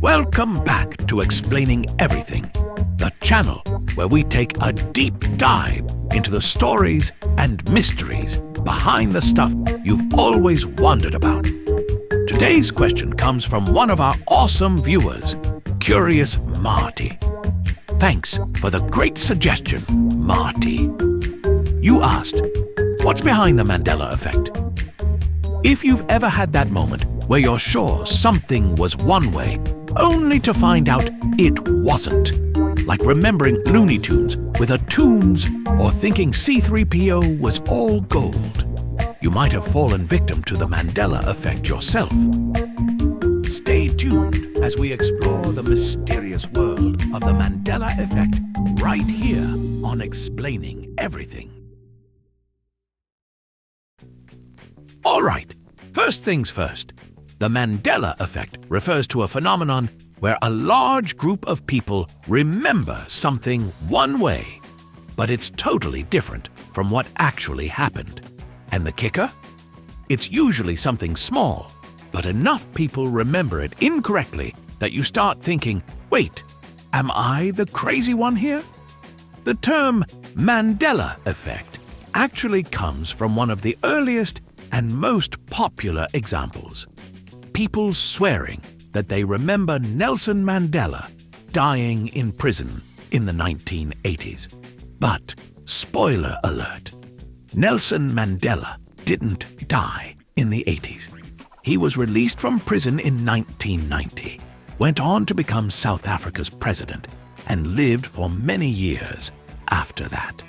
Welcome back to Explaining Everything, the channel where we take a deep dive into the stories and mysteries behind the stuff you've always wondered about. Today's question comes from one of our awesome viewers, Curious Marty. Thanks for the great suggestion, Marty. You asked, what's behind the Mandela Effect? If you've ever had that moment where you're sure something was one way, only to find out it wasn't, like remembering Looney Tunes with a Tunes or thinking C-3PO was all gold, you might have fallen victim to the Mandela Effect yourself. Stay tuned as we explore the mysterious world of the Mandela Effect right here on Explaining Everything. All right, first things first. The Mandela Effect refers to a phenomenon where a large group of people remember something one way, but it's totally different from what actually happened. And the kicker? It's usually something small, but enough people remember it incorrectly that you start thinking, wait, am I the crazy one here? The term Mandela Effect actually comes from one of the earliest and most popular examples. People swearing that they remember Nelson Mandela dying in prison in the 1980s. But, spoiler alert, Nelson Mandela didn't die in the 80s. He was released from prison in 1990, went on to become South Africa's president, and lived for many years after that.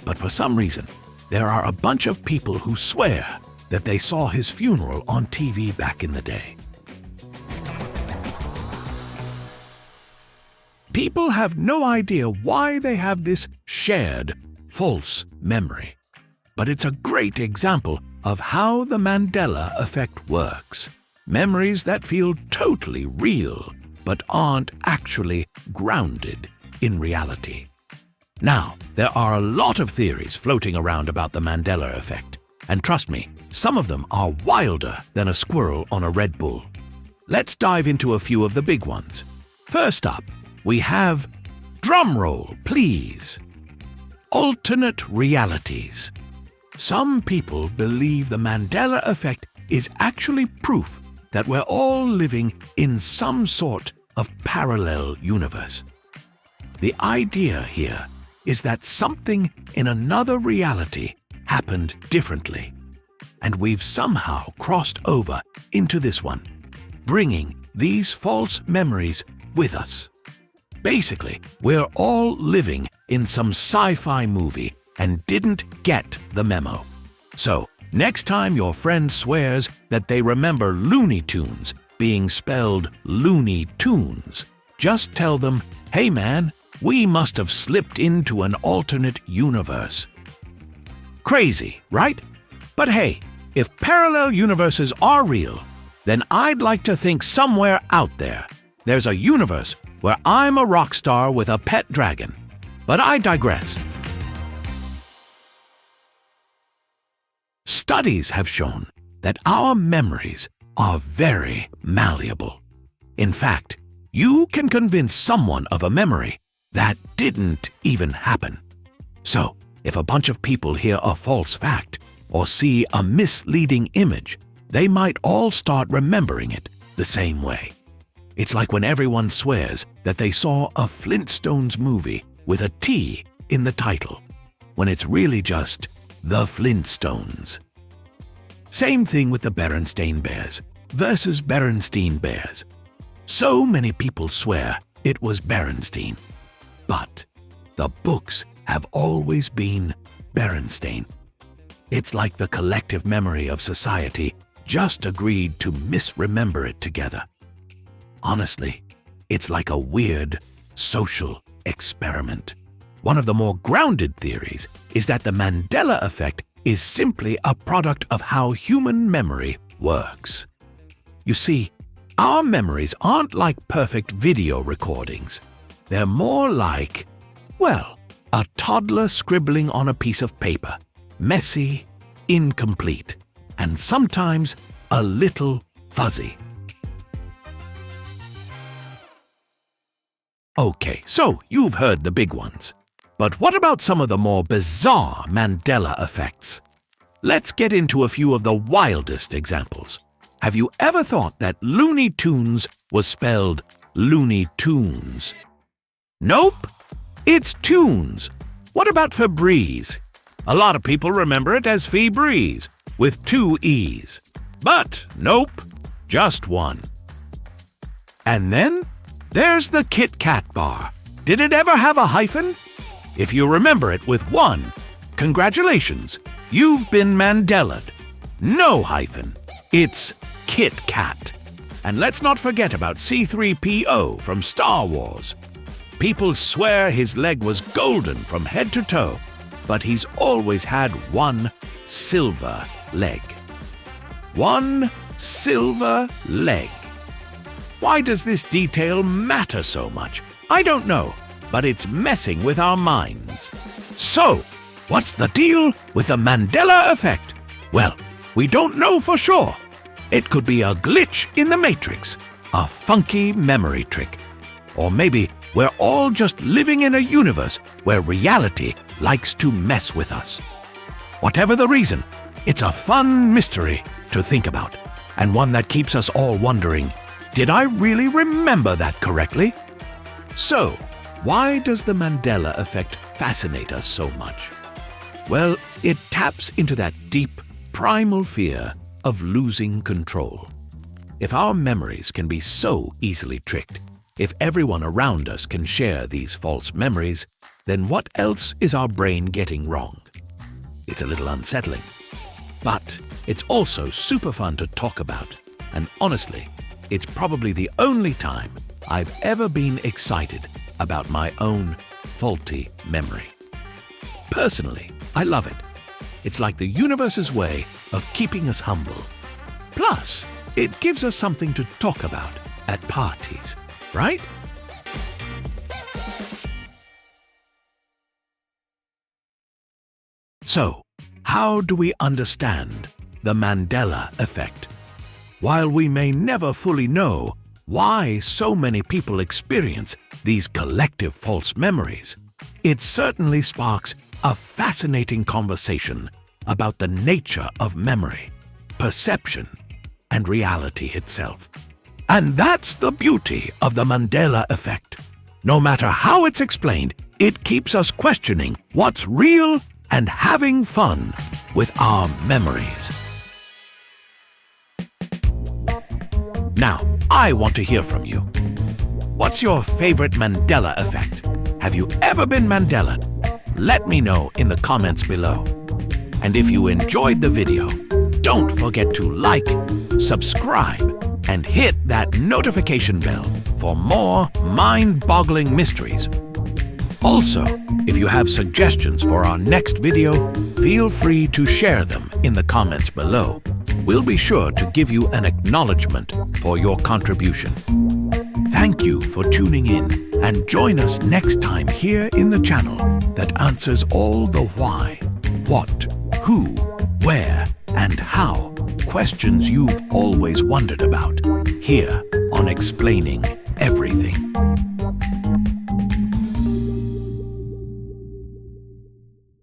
But for some reason, there are a bunch of people who swear that they saw his funeral on TV back in the day. People have no idea why they have this shared false memory, but it's a great example of how the Mandela Effect works. Memories that feel totally real, but aren't actually grounded in reality. Now, there are a lot of theories floating around about the Mandela Effect, and trust me, some of them are wilder than a squirrel on a Red Bull. Let's dive into a few of the big ones. First up, we have, drum roll please, alternate realities. Some people believe the Mandela Effect is actually proof that we're all living in some sort of parallel universe. The idea here is that something in another reality happened differently, and we've somehow crossed over into this one, bringing these false memories with us. Basically, we're all living in some sci-fi movie and didn't get the memo. So, next time your friend swears that they remember Looney Tunes being spelled Looney Tunes, just tell them, hey man, we must have slipped into an alternate universe. Crazy, right? But hey, if parallel universes are real, then I'd like to think somewhere out there's a universe where I'm a rock star with a pet dragon. But I digress. Studies have shown that our memories are very malleable. In fact, you can convince someone of a memory that didn't even happen. So, if a bunch of people hear a false fact or see a misleading image, they might all start remembering it the same way. It's like when everyone swears that they saw a Flintstones movie with a T in the title, when it's really just The Flintstones. Same thing with the Berenstain Bears versus Berenstein Bears. So many people swear it was Berenstein, but the books have always been Berenstain. It's like the collective memory of society just agreed to misremember it together. Honestly, it's like a weird social experiment. One of the more grounded theories is that the Mandela Effect is simply a product of how human memory works. You see, our memories aren't like perfect video recordings. They're more like, well, a toddler scribbling on a piece of paper, messy, incomplete, and sometimes a little fuzzy. Okay, so you've heard the big ones. But what about some of the more bizarre Mandela effects? Let's get into a few of the wildest examples. Have you ever thought that Looney Tunes was spelled Looney Tunes? Nope, it's Tunes. What about Febreze? A lot of people remember it as Febreze, with 2 E's. But nope, just one. And then there's the Kit Kat bar. Did it ever have a hyphen? If you remember it with 1, congratulations, you've been Mandela'd. No hyphen, it's Kit Kat. And let's not forget about C-3PO from Star Wars. People swear his leg was golden from head to toe, but he's always had 1 silver leg. 1 silver leg. Why does this detail matter so much? I don't know, but it's messing with our minds. So, what's the deal with the Mandela Effect? Well, we don't know for sure. It could be a glitch in the Matrix, a funky memory trick, or maybe we're all just living in a universe where reality likes to mess with us. Whatever the reason, it's a fun mystery to think about, and one that keeps us all wondering, did I really remember that correctly? So, why does the Mandela Effect fascinate us so much? Well, it taps into that deep, primal fear of losing control. If our memories can be so easily tricked, if everyone around us can share these false memories, then what else is our brain getting wrong? It's a little unsettling. But it's also super fun to talk about, and honestly, it's probably the only time I've ever been excited about my own faulty memory. Personally, I love it. It's like the universe's way of keeping us humble. Plus, it gives us something to talk about at parties, right? So, how do we understand the Mandela Effect? While we may never fully know why so many people experience these collective false memories, it certainly sparks a fascinating conversation about the nature of memory, perception, and reality itself. And that's the beauty of the Mandela Effect. No matter how it's explained, it keeps us questioning what's real and having fun with our memories. Now, I want to hear from you. What's your favorite Mandela Effect? Have you ever been Mandela'd? Let me know in the comments below. And if you enjoyed the video, don't forget to like, subscribe, and hit that notification bell for more mind-boggling mysteries. Also, if you have suggestions for our next video, feel free to share them in the comments below. We'll be sure to give you an acknowledgement for your contribution. Thank you for tuning in, and join us next time here in the channel that answers all the why, what, who, where, and how questions you've always wondered about, here on Explaining Everything.